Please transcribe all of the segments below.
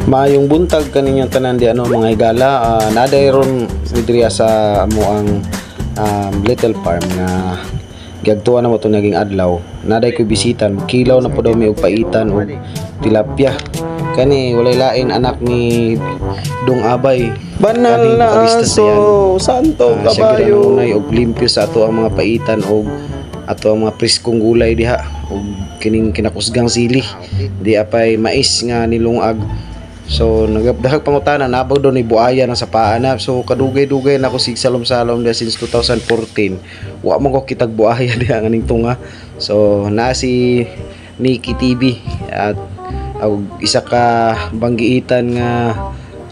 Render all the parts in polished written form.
Maayong buntag kaninyong tanan di ano mga higala, naday ron diriya sa amo ang little farm na gagtuwa na mo ito naging adlaw. Naday ko bisitan, kilaw na po daw may paitan o tilapia. Kani walay lain anak ni Dong Abay. Banal na aso, santo kabayo. Siya og limpyo sa ato ang mga paitan og ato ang mga priskong gulay diha og kining kinakusgang sili. Di apay mais nga nilungag. So nagdahag pangutana nabaw daw ni buaya na sa paa na. So kadugay-dugay na ako sig salom-salom dia since 2014. Wa man ko kitag buaya diha nganing tunga. So naa si Nikki TV at isa ka banggiitan nga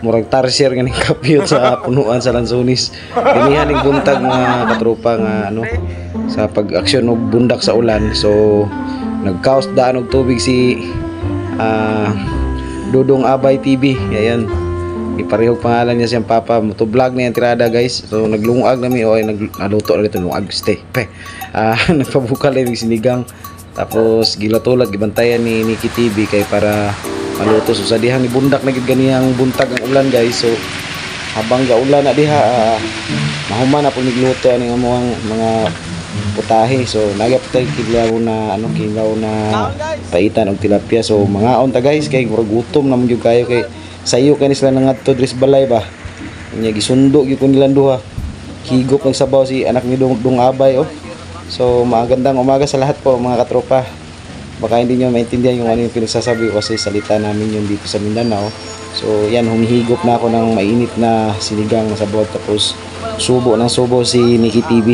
murag tarsier nga ning kapiyot sa punuan sa Lansones. Dinihan ning buntag nga katropa nga ano sa pag-aksyon og bundak sa ulan. So nagkaos daan og tubig si Dudong Abay TV. Ayan. Iparehog pangalan niya siyang papa. Motovlog na yan tirada guys. So naglungag nami o naluto na dito lungag stay. Nagpabukal na yung sinigang. Tapos gilatulad gibantayan ni Nikki TV kay para maluto. So sa dihang ni bundak na gid ganiyang buntag ang ulan guys. So habang gaulan na diha mahuman na po nigluto ani ang mga putahe. So nagyaptay kilaw na kilaw na paitan og tilapia. So mga ta guys kay murag gutom na gyud kayo kay sayo kay sila nangadto dres balay ba. Nya gisundo gyud ko nilang duha. Higop ng sabaw si anak ni Dong Abay oh. So magandang umaga sa lahat po mga katropa. Baka hindi nyo maintindihan yung ano yung pinagsasabi ko kasi salita namin yun dito sa Mindanao. So yan, humihigop na ako ng mainit na sinigang sa sabaw tapos subo ng subo si Nikki TV.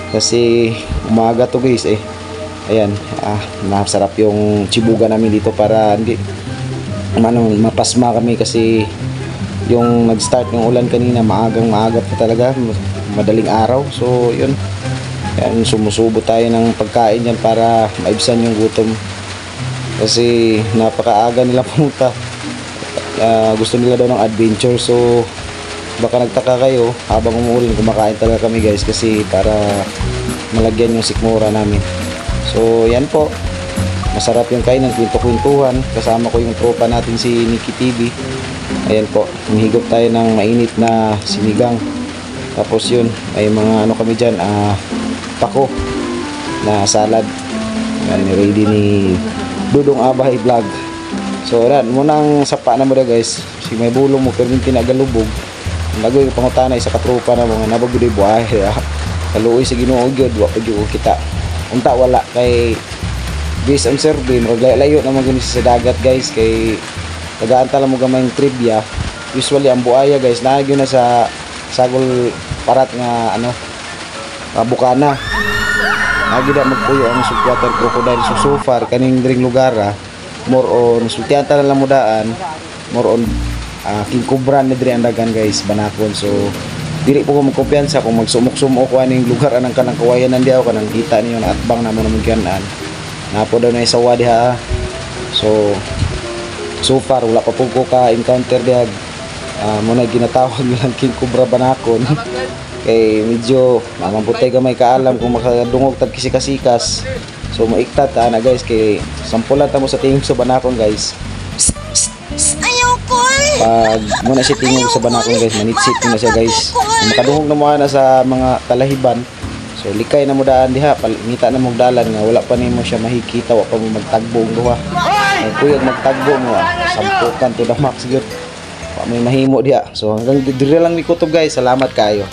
Kasi umaga to guys eh. Ayan, masarap yung chibuga namin dito para hindi mapasma kami kasi yung nag-start ng ulan kanina maaga pa talaga, madaling araw. So yun. Yan, sumusubo tayo ng pagkain yan para maibsan yung gutom kasi napakaaga nila pumunta. Gusto nila daw ng adventure. So baka nagtaka kayo habang umuulan kumakain talaga kami guys kasi para malagyan yung sikmura namin. So yan po, masarap yung kainan, kwento-kwentuhan. Kasama ko yung tropa natin si Nikki TV. Ayan po, humihigop tayo ng mainit na sinigang. Tapos yun, ay mga kami dyan, pako na salad. Yan, ready ni Dudong Abay Vlog. So ran munang sapa na mo da guys. Si may bulong mo pero hindi nagalubog. Nagoy pangutana isa ka tropa na mga nabag gud buhay. Kaluoy sa Ginoo gyud wa pa gyud kita. Unta wala kay based on survey maglayo naman gani sa dagat guys kay tagaan tala mo gamay trivia. Usually ang buaya guys naagyo na sa sagol parat nga bukana. Agi da magpuyo ang subwater crocodile. So far kaning dring lugar more on sultihan ta lang mo daan more on king cobra na diri andagan guys banakon. So dili po ko magkumpiyansa kung magsumok-sumok ko aning lugar anang kanang kawayanan diha o kanang kita niyo na atbang na mo naman kiyanan. Napo daw na isawa diha. So far wala pa po ko ka encounter diha muna ginatawag nilang king cobra banakon. Kay medyo mamambutay gamay kaalam kung makadungog tag kisikas. So maiktat na guys kay sampulan ta mo sa tingog sa banakon guys. Ayaw ko. Pag muna si tingog sa banakon guys, manitsit na siya guys. Makadungog na mo na sa mga talahiban. So likay na mo daan diha, ngita na mo dalan nga wala pa nimo siya mahikita, wa pa mo magtagbo ang duha. Ay kuyog magtagbo mo sampukan to the max gyud. Wa may mahimo diha. So hanggang diri lang ni kutob guys. Salamat kayo.